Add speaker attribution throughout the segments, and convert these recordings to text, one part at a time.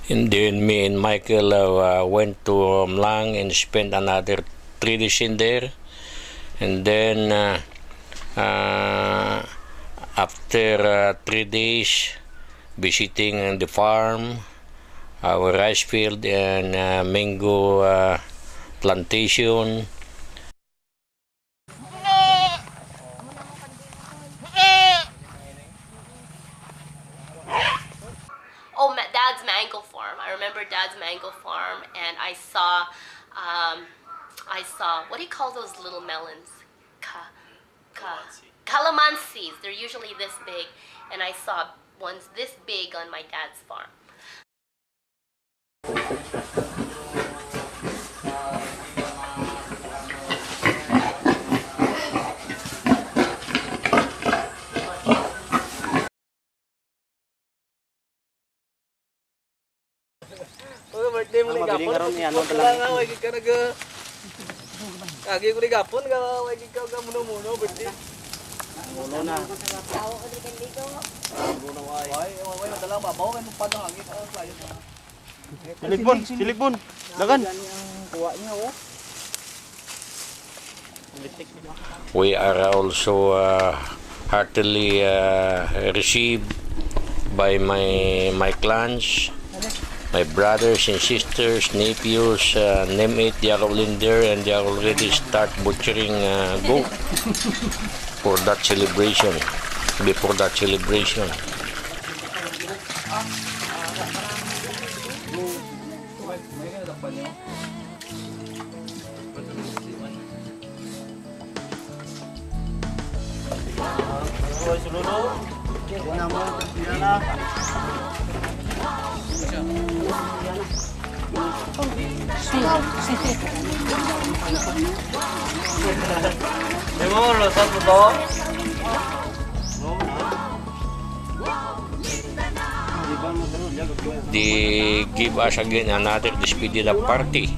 Speaker 1: And then me and Michael went to Lang and spent another 3 days in there. And then after 3 days visiting the farm, our rice field and mango plantation.
Speaker 2: Oh, Dad's mango farm. I remember Dad's mango farm, and I saw, what do you call those little melons? Calamansis. They're usually this big, and I saw ones this big on my dad's farm.
Speaker 3: Birthday mo ni gapon ano talaga wag ka naga agi ko ni gapon ka wag ka muno birthday muno na tawo ka di kandigo muno way madala babaw kan padang agi ka sayo silikbon lagan kuha niya oh.
Speaker 1: We are also heartily received by my clans, my brothers and sisters, nephews, name it, they are all in there, and they are already start butchering goat for that celebration, before that celebration. They give us again another despedida party,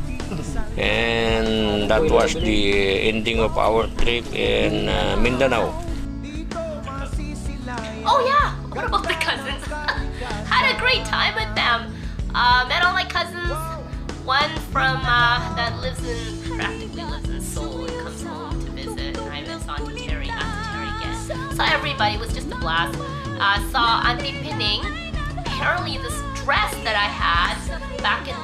Speaker 1: and that was the ending of our trip in Mindanao.
Speaker 2: Oh yeah, what about the cousins? Had a great time with them. Met all my cousins. One from that practically lives in Seoul and comes home to visit. And I miss Auntie Terry, not to Terry again. Saw everybody, it was just a blast. Saw Auntie Pinning. Apparently this dress that I had back in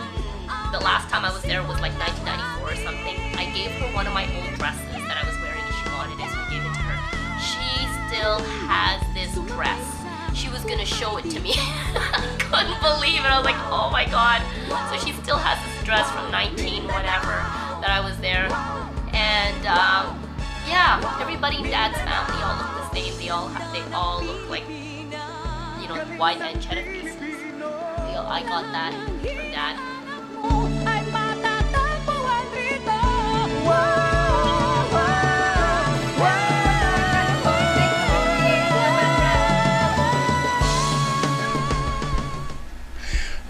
Speaker 2: the last time I was there was like 1994 or something. I gave her one of my old dresses that I was wearing and she wanted it, so I gave it to her. She still has this dress. She was gonna show it to me. Couldn't believe it. I was like, oh my god. So she still has this dress from 19 whatever that I was there. And yeah, everybody in Dad's family all look the same. They all look like, you know, white and cheddar pieces. I got that from Dad.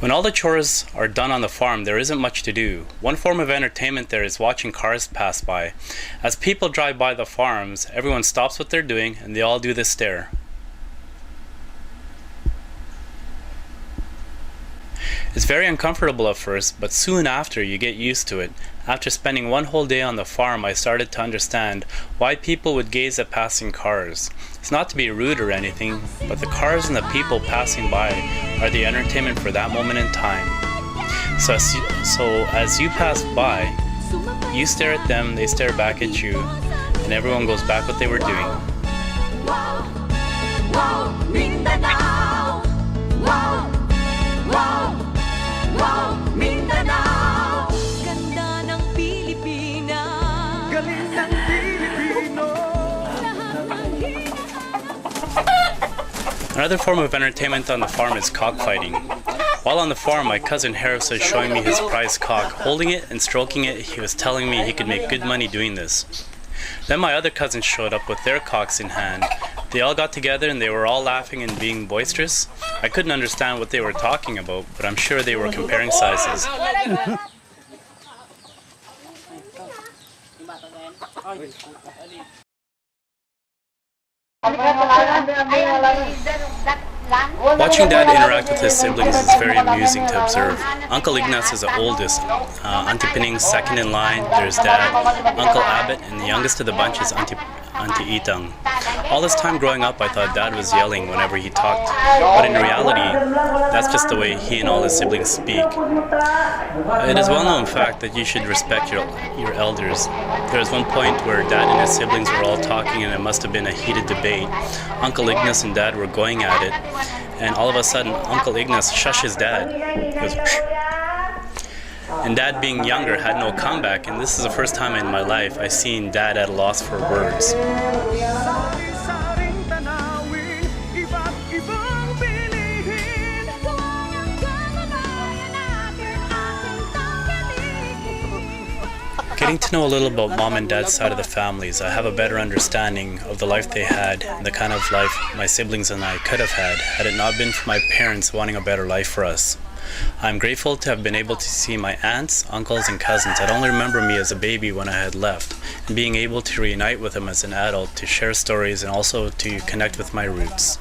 Speaker 4: When all the chores are done on the farm, there isn't much to do. One form of entertainment there is watching cars pass by. As people drive by the farms, everyone stops what they're doing and they all do this stare. It's very uncomfortable at first, but soon after you get used to it. After spending one whole day on the farm, I started to understand why people would gaze at passing cars. It's not to be rude or anything, but the cars and the people passing by are the entertainment for that moment in time. So as you pass by, you stare at them, they stare back at you, and everyone goes back what they were doing.
Speaker 5: Wow, wow, Mindanao. Wow, wow. Wow, Mindanao. Ganda ng Pilipinas. Galing ng Pilipino.
Speaker 4: Another form of entertainment on the farm is cockfighting. While on the farm, my cousin Harris was showing me his prize cock. Holding it and stroking it, he was telling me he could make good money doing this. Then my other cousins showed up with their cocks in hand. They all got together and they were all laughing and being boisterous. I couldn't understand what they were talking about, but I'm sure they were comparing sizes. Watching Dad interact with his siblings is very amusing to observe. Uncle Ignace is the oldest, Auntie Pining's second in line, there's Dad, Uncle Abbott, and the youngest of the bunch is Auntie Itang. All this time growing up, I thought Dad was yelling whenever he talked, but in reality, that's just the way he and all his siblings speak. It is a well-known fact that you should respect your elders. There was one point where Dad and his siblings were all talking and it must have been a heated debate. Uncle Ignace and Dad were going at it, and all of a sudden, Uncle Ignace shushes Dad. He goes, "Shh." And Dad, being younger, had no comeback, and this is the first time in my life I've seen Dad at a loss for words.
Speaker 5: Sari-saring tanawin, iba't ibang pilihin. Kayang kamatayan natin ating tanggalin.
Speaker 4: Getting to know a little about Mom and Dad's side of the families, I have a better understanding of the life they had and the kind of life my siblings and I could have had it not been for my parents wanting a better life for us. I'm grateful to have been able to see my aunts, uncles, and cousins that only remember me as a baby when I had left, and being able to reunite with them as an adult to share stories and also to connect with my roots.